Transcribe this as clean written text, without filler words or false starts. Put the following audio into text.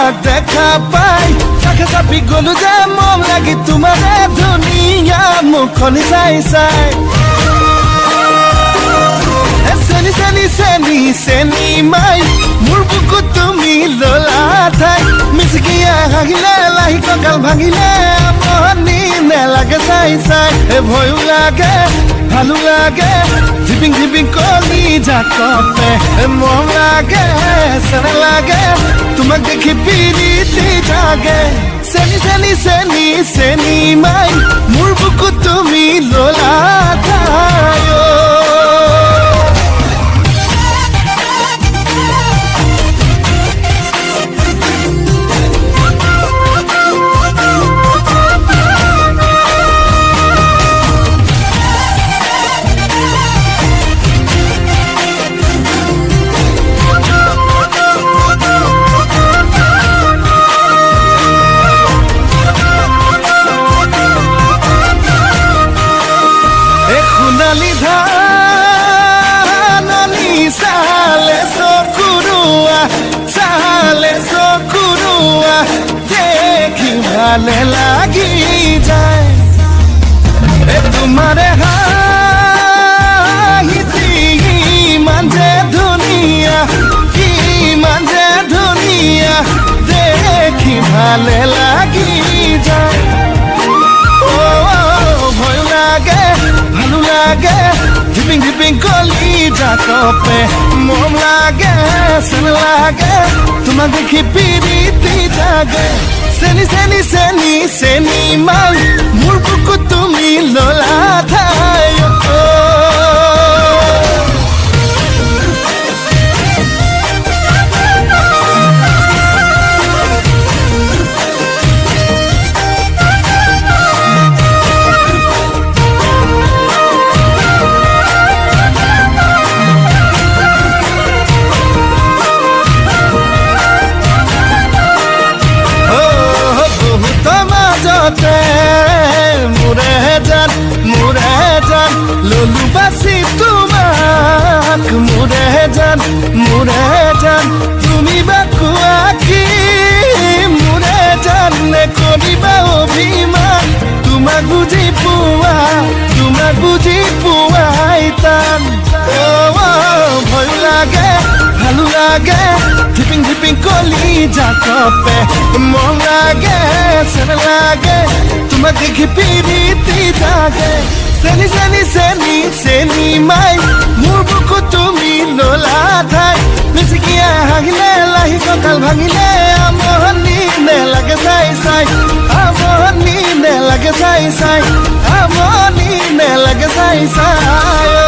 তোমাক দেখা পাই কাষে চাপি গলো যে মন লাগি তোমাৰে ধুনীয়া মুখনি চাই চাই চেনি চেনি চেনি চেনি মাই মোৰ বুকুত তুমি ললা ঠাই মিচিকিয়া হাগিলে লাহি কঁকাল ভাঙিলে মনি নেলাগে চাই চাই ভয়ো লাগে ভালো লাগে ঝিপিং ঝিপিং কলি জাকতে মন লাগে চেনে লাগে তোমাক দেখি পিৰিতি জাগে চেনি চেনি চেনি চেনি মাই মোৰ বুকুত তুমি ললা ঠাই ভালে লাগি যায় তোমাৰে হাঁহিতি ইমান যে ধুনীয়া ইমান যে ধুনীয়া দেখি ভালে লাগি যায় ভয় লাগে ভালো লাগে ঝিপিং ঝিপিং কলি জাকপে মন লাগে চেন লাগে তোমাক দেখি পিৰিতি জাগে চেনি চেনি চেনি চেনি মাই মোৰ বুকুত তুমি ললা ঠাই মোৰে জান ললো বাছি তোমাক মোৰে জান তুমি বা কোৱা কি মোৰে জান নে কৰিবা অভিমান তোমাক বুজি পোৱাই টান ভয় লাগে ভালো লাগে ঝিপিং ঝিপিং কলি জাকপে মন লাগে চেন লাগে তোমাক দেখি পিৰিতি জাগে চেনি চেনি চেনি চেনি মাই মোৰ বুকুত তুমি ললা ঠাই মিচিকিয়া হাগিলে লাহি কঁকাল ভাঙিলে আমনি নেলাগে চাই চাই আমনি নেলাগে চাই চাই আমনি নেলাগে চাই চাই